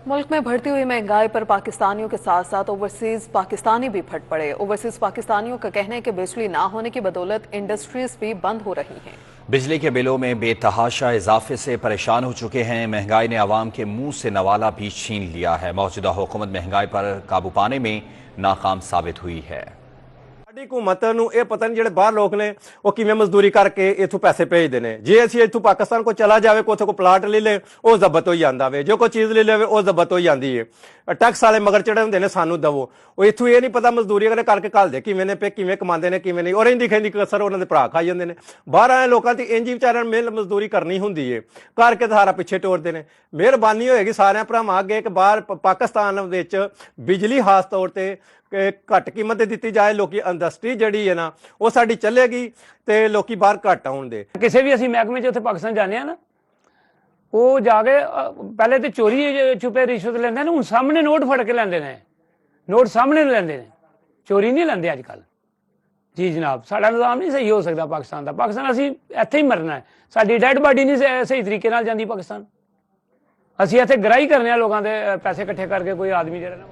मुल्क में बढ़ती हुई महंगाई पर पाकिस्तानियों के साथ साथ ओवरसीज पाकिस्तानी भी फट पड़े। ओवरसीज पाकिस्तानियों का कहना है कि बिजली ना होने की बदौलत इंडस्ट्रीज भी बंद हो रही हैं। बिजली के बिलों में बेतहाशा इजाफे से परेशान हो चुके हैं। महंगाई ने आवाम के मुंह से नवाला भी छीन लिया है। मौजूदा हुकूमत महंगाई पर काबू पाने में नाकाम साबित हुई है। ਸਾਡੀ ਹਕੂਮਤ ਨੂੰ ਇਹ ਪਤਾ ਨਹੀਂ ਜਿਹੜੇ ਬਾਹਰ ਲੋਕ ਨੇ ਉਹ ਕਿਵੇਂ ਮਜ਼ਦੂਰੀ ਕਰਕੇ ਇੱਥੋਂ ਪੈਸੇ ਭੇਜਦੇ ਨੇ। ਜੇ ਅਸੀਂ ਇੱਥੋਂ ਪਾਕਿਸਤਾਨ ਕੋ ਚਲਾ ਜਾਵੇ ਕੋਥੇ ਕੋ ਪਲਾਟ ਲੈ ਲੇ ਉਹ ਜ਼ਬਤ ਹੋ ਜਾਂਦਾ ਵੇ, ਜੋ ਕੋਈ ਚੀਜ਼ ਲੈ ਲਵੇ ਉਹ ਜ਼ਬਤ ਹੋ ਜਾਂਦੀ ਹੈ। ਟੈਕਸ ਵਾਲੇ ਮਗਰ ਚੜੇ ਹੁੰਦੇ ਨੇ ਸਾਨੂੰ ਦਵੋ। ਉਹ ਇੱਥੋਂ ਇਹ ਨਹੀਂ ਪਤਾ ਮਜ਼ਦੂਰੀ ਅਗਰ ਕਰਕੇ ਘੱਲਦੇ ਕਿਵੇਂ ਨੇ ਪੇ ਕਿਵੇਂ ਕਮਾਉਂਦੇ ਨੇ ਕਿਵੇਂ ਨਹੀਂ। ਔਰ ਇੰਦੀ ਖੈਂਦੀ ਕਸਰ ਉਹਨਾਂ ਦੇ ਭਰਾ ਖਾਈ ਜਾਂਦੇ ਨੇ। ਬਾਹਰ ਆਏ ਲੋਕਾਂ ਦੀ ਇੰਜੀ ਵਿਚਾਰਿਆਂ ਨੂੰ ਮਿਹਨਤ ਮਜ਼ਦੂਰੀ ਕਰਨੀ ਹੁੰਦੀ ਹੈ, ਕਰਕੇ ਸਾਰਾ ਪਿੱਛੇ ਟੋਰਦੇ ਨੇ। ਮਿਹਰਬਾਨੀ ਹੋਏਗੀ ਸਾਰਿਆਂ ਭਰਾਵਾਂ ਅੱਗੇ ਕਿ ਬਾਹਰ ਪਾਕਿਸਤਾਨ ਵਿੱਚ ਬਿਜਲੀ ਖਾਸ ਤੌਰ ਤੇ ਘੱਟ ਕੀਮਤ ਤੇ ਦਿੱਤੀ ਜਾਏ। ਲੋਕੀ ਇੰਡਸਟਰੀ ਜਿਹੜੀ ਹੈ ਨਾ ਉਹ ਸਾਡੀ ਚੱਲੇਗੀ ਤੇ ਲੋਕੀ ਬਾਹਰ ਘੱਟ ਆਉਣਗੇ। ਕਿਸੇ ਵੀ ਅਸੀਂ ਮਹਿਕਮੇ 'ਚ ਉੱਥੇ ਪਾਕਿਸਤਾਨ ਜਾਂਦੇ ਆ ਨਾ, ਉਹ ਜਾ ਕੇ ਪਹਿਲੇ ਤੇ ਚੋਰੀ ਛੁਪੇ ਰਿਸ਼ਵਤ ਲੈਂਦੇ ਨੇ, ਹੁਣ ਸਾਹਮਣੇ ਨੋਟ ਫੜ ਕੇ ਲੈਂਦੇ ਨੇ। ਨੋਟ ਸਾਹਮਣੇ ਲੈਂਦੇ ਨੇ, ਚੋਰੀ ਨਹੀਂ ਲੈਂਦੇ ਅੱਜ ਕੱਲ੍ਹ। ਜੀ ਜਨਾਬ, ਸਾਡਾ ਨਿਜ਼ਾਮ ਨਹੀਂ ਸਹੀ ਹੋ ਸਕਦਾ ਪਾਕਿਸਤਾਨ ਦਾ। ਪਾਕਿਸਤਾਨ ਅਸੀਂ ਇੱਥੇ ਹੀ ਮਰਨਾ ਹੈ। ਸਾਡੀ ਡੈਡ ਬਾਡੀ ਨਹੀਂ ਸਹੀ ਤਰੀਕੇ ਨਾਲ ਜਾਂਦੀ ਪਾਕਿਸਤਾਨ। ਅਸੀਂ ਇੱਥੇ ਗਰਾਈ ਕਰਨੇ ਆ ਲੋਕਾਂ ਦੇ ਪੈਸੇ ਇਕੱਠੇ ਕਰਕੇ। ਕੋਈ ਆਦਮੀ ਜਿਹੜਾ ਨਾ